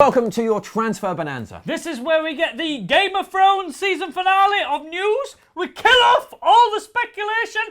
Welcome to your transfer bonanza. This is where we get the Game of Thrones season finale of news. We kill off all the speculation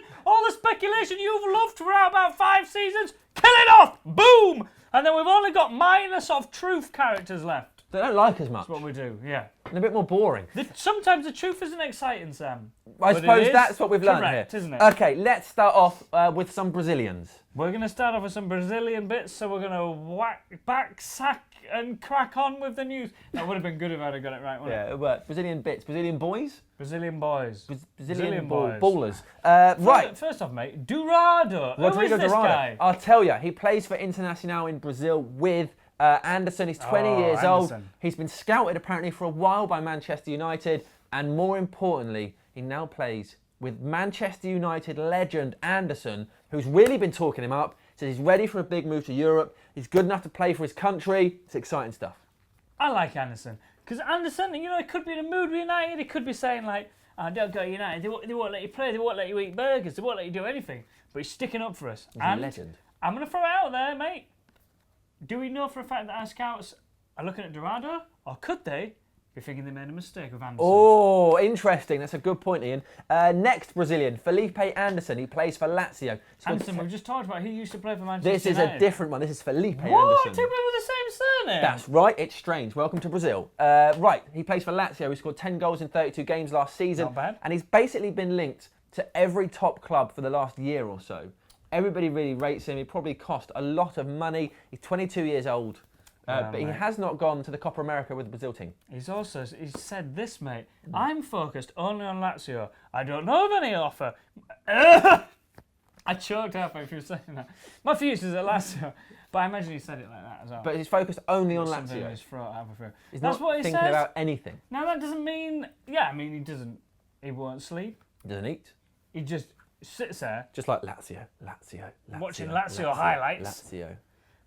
you've loved throughout about 5 seasons. Kill it off! Boom! And then we've only got minus of truth characters left. They don't like as much. That's what we do, yeah. And a bit more boring. Sometimes the truth isn't exciting, Sam. I suppose that's what we've learned here. Correct, isn't it? Okay, let's start off with some Brazilians. We're going to start off with some Brazilian bits, so we're going to sack and crack on with the news. That would have been good if I'd have got it right, wouldn't it? It worked. Brazilian bits. Brazilian boys? Brazilian boys. Brazilian boys. Ballers. Right. First off, mate, Dourado. Who is this guy? I'll tell you, he plays for Internacional in Brazil with Anderson. He's 20 years old. He's been scouted apparently for a while by Manchester United, and more importantly, he now plays with Manchester United legend Anderson, who's really been talking him up. Says he's ready for a big move to Europe. He's good enough to play for his country. It's exciting stuff. I like Anderson. Because Anderson, you know, he could be in a mood with United. He could be saying, like, oh, don't go to United. They won't let you play. They won't let you eat burgers. They won't let you do anything. But he's sticking up for us. He's a legend. I'm going to throw it out there, mate. Do we know for a fact that our scouts are looking at Dourado? Or could they be thinking they made a mistake with Anderson? Oh, interesting. That's a good point, Ian. Next Brazilian, Felipe Anderson. He plays for Lazio. Anderson, we've just talked about he used to play for Manchester United. This is a different one. This is Felipe Anderson. What? Two people with the same surname? That's right. It's strange. Welcome to Brazil. Right, he plays for Lazio. He scored 10 goals in 32 games last season. Not bad. And he's basically been linked to every top club for the last year or so. Everybody really rates him. He probably cost a lot of money. He's 22 years old. But he has not gone to the Copa America with the Brazil team. He's said this, mate. I'm focused only on Lazio. I don't know of any offer. I choked up if you were saying that. My future's at Lazio. But I imagine he said it like that as well. But he's focused only on Lazio. He's not thinking about anything. Now that doesn't mean... Yeah, I mean, he doesn't... He won't sleep. He doesn't eat. He just sits there. Just like Lazio. Watching Lazio highlights. Lazio.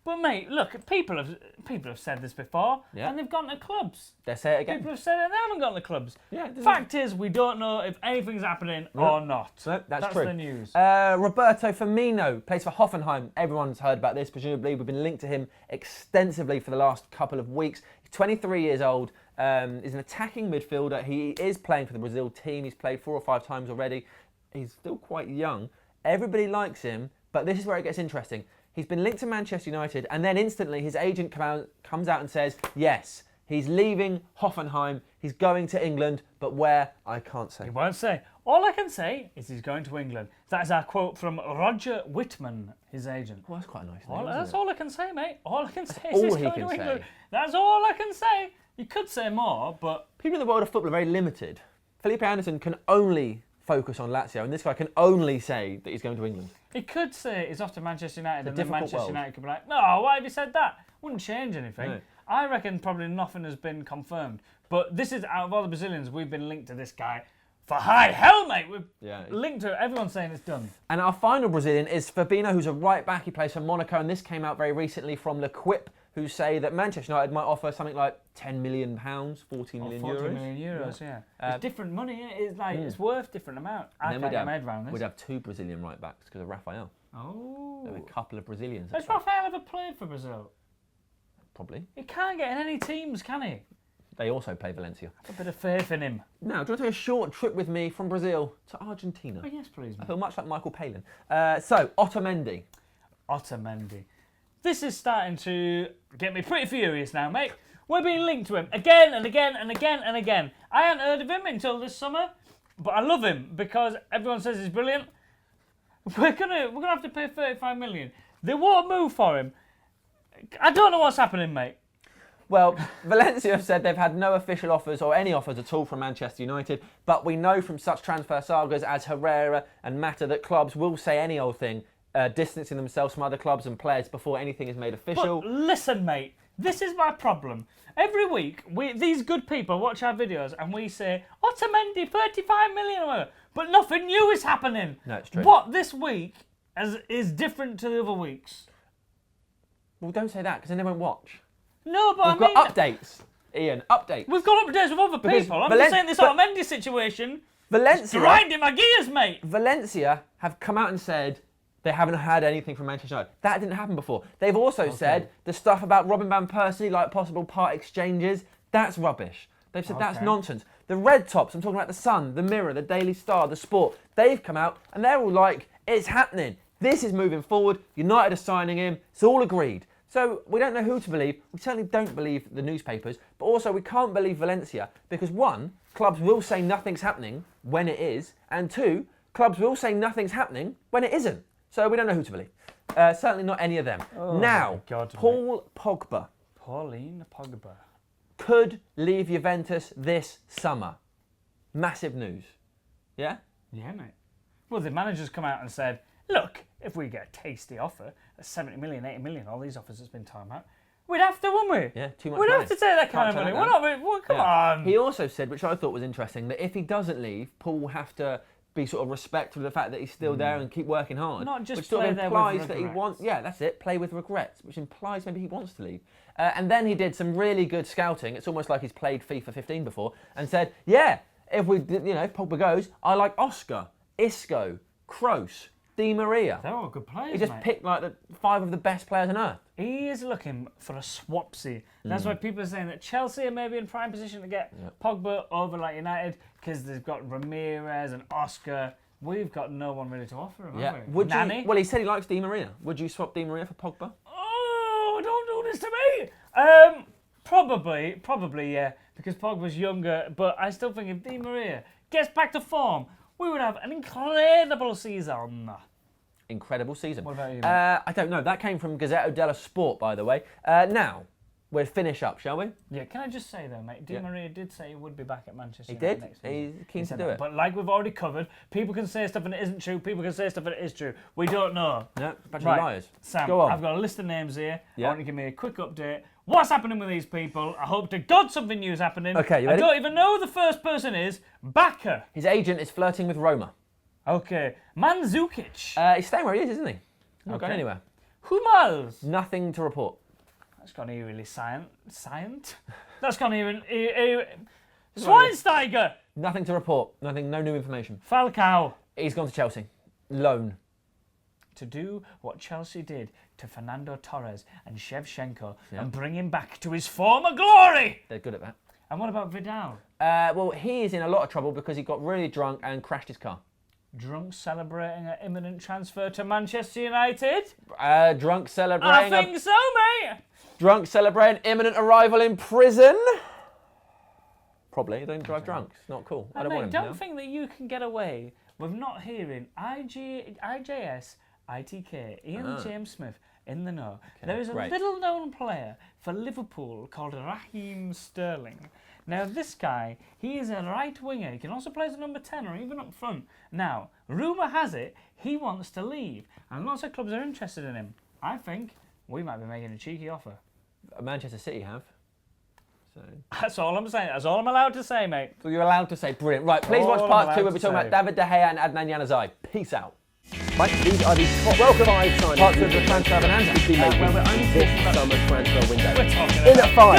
But mate, look, people have said this before, and they've gone to clubs. They say it again. People have said it and they haven't gone to clubs. Yeah, Fact is, we don't know if anything's happening or not. So that's true. The news. Roberto Firmino plays for Hoffenheim. Everyone's heard about this, presumably. We've been linked to him extensively for the last couple of weeks. He's 23 years old. He's an attacking midfielder. He is playing for the Brazil team. He's played 4 or 5 times already. He's still quite young. Everybody likes him, but this is where it gets interesting. He's been linked to Manchester United, and then instantly his agent comes out and says, yes, he's leaving Hoffenheim, he's going to England, but where, I can't say. He won't say. All I can say is he's going to England. That is our quote from Roger Whitman, his agent. Well, that's quite a nice name, That's all I can say, mate. All I can say is he's going to England. That's all I can say. You could say more, but... People in the world of football are very limited. Felipe Anderson can only focus on Lazio, and this guy can only say that he's going to England. He could say he's off to Manchester United, and then Manchester world. United could be like, no, why have you said that? Wouldn't change anything. No. I reckon probably nothing has been confirmed. But this is, out of all the Brazilians, we've been linked to this guy for high hell, mate. We've linked to it. Everyone's saying it's done. And our final Brazilian is Firmino, who's a right back. He plays for Monaco, and this came out very recently from L'Equipe, who say that Manchester United might offer something like £10 million, 14 million euros. 14 million euros, yeah. It's different money. It's like it's worth different amount. I can't get my head around this. We'd have 2 Brazilian right backs because of Rafael. Oh. There were a couple of Brazilians. Has Rafael ever played for Brazil? Probably. He can't get in any teams, can he? They also play Valencia. Have a bit of faith in him. Now, do you want to take a short trip with me from Brazil to Argentina? Oh, yes, please. I feel much like Michael Palin. So, Otamendi. Otamendi. This is starting to get me pretty furious now, mate. We're being linked to him again and again and again and again. I hadn't heard of him until this summer, but I love him because everyone says he's brilliant. We're gonna have to pay 35 million. They won't move for him. I don't know what's happening, mate. Well, Valencia have said they've had no official offers or any offers at all from Manchester United, but we know from such transfer sagas as Herrera and Mata that clubs will say any old thing, distancing themselves from other clubs and players before anything is made official. But listen, mate, this is my problem. Every week, these good people watch our videos and we say, Otamendi, 35 million or whatever, but nothing new is happening. No, it's true. What this week is different to the other weeks? Well, don't say that because then they won't watch. No, but We've got updates, Ian, updates. We've got updates with other people. I'm just saying this Otamendi situation is grinding my gears, mate. Valencia have come out and said, They haven't had anything from Manchester United. That didn't happen before. They've also said the stuff about Robin Van Persie, like possible part exchanges, that's rubbish. They've said that's nonsense. The Red Tops, I'm talking about the Sun, the Mirror, the Daily Star, the Sport, they've come out and they're all like, it's happening. This is moving forward. United are signing him. It's all agreed. So we don't know who to believe. We certainly don't believe the newspapers, but also we can't believe Valencia because one, clubs will say nothing's happening when it is, and two, clubs will say nothing's happening when it isn't. So we don't know who to believe. Certainly not any of them. Now, Paul Pogba. Pauline Pogba. Could leave Juventus this summer. Massive news. Yeah? Yeah, mate. Well, the manager's come out and said, look, if we get a tasty offer, at 70 million, 80 million, all these offers that's been talking about, we'd have to, wouldn't we? Yeah, too much We'd money. have to take that kind of money. We're not, come on. He also said, which I thought was interesting, that if he doesn't leave, Paul will have to be sort of respectful of the fact that he's still there and keep working hard. Not just which sort play of there implies with that he regrets. wants, yeah, that's it, play with regrets, which implies maybe he wants to leave. And then he did some really good scouting. It's almost like he's played FIFA 15 before, and said, yeah, if if Pogba goes, I like Oscar, Isco, Kroos, Di Maria. They're all good players, He just mate. picked like the 5 of the best players on earth. He is looking for a swapsy. That's why people are saying that Chelsea are maybe in prime position to get Pogba over like United because they've got Ramirez and Oscar. We've got no one really to offer him, have we? Would Nani? you? Well, he said he likes Di Maria. Would you swap Di Maria for Pogba? Oh, don't do this to me. Probably, yeah, because Pogba's younger. But I still think if Di Maria gets back to form, we would have an incredible season. Incredible season. What about you, I don't know. That came from Gazzetta dello Sport, by the way. Now, we'll finish up, shall we? Yeah, can I just say though, mate, Di Maria did say he would be back at Manchester He United did. next season. He's keen to said do that. it. But like we've already covered, people can say stuff and it isn't true. People can say stuff and it is true. We don't know. No, bunch of Right, liars. Sam, Go on. I've got a list of names here. Yeah. I want you to give me a quick update. What's happening with these people? I hope to God something new's happening. Okay, you I ready? don't even know who the first person is. Bakker. His agent is flirting with Roma. Okay. Mandzukic. He's staying where he is, isn't he? Not going anywhere. Hummels. Nothing to report. That's gone eerily silent. That's gone eerily... Schweinsteiger. Nothing to report. Nothing. No new information. Falcao. He's gone to Chelsea. Loan. To do what Chelsea did to Fernando Torres and Shevchenko and bring him back to his former glory. They're good at that. And what about Vidal? Well, he is in a lot of trouble because he got really drunk and crashed his car. Drunk celebrating an imminent transfer to Manchester United? Drunk celebrating. I think so, mate. Drunk celebrating imminent arrival in prison. Probably. Don't drive drunk. It's not cool. I don't want him. Don't think that you can get away with not hearing IJS, ITK, Ian James Smith in the know. There is a little-known player for Liverpool called Raheem Sterling. Now, this guy, he is a right winger. He can also play as a number 10 or even up front. Now, rumour has it he wants to leave, and lots of clubs are interested in him. I think we might be making a cheeky offer. Manchester City have. So. That's all I'm saying. That's all I'm allowed to say, mate. So you're allowed to say brilliant. Right, please watch part 2 where we're talking about David De Gea and Adnan Januzaj. Peace out. Right, these are the top Welcome, 5 signings part 2 of the transfer bonanza. to be making Where we're only this talking about summer transfer window. We're talking In about at 5.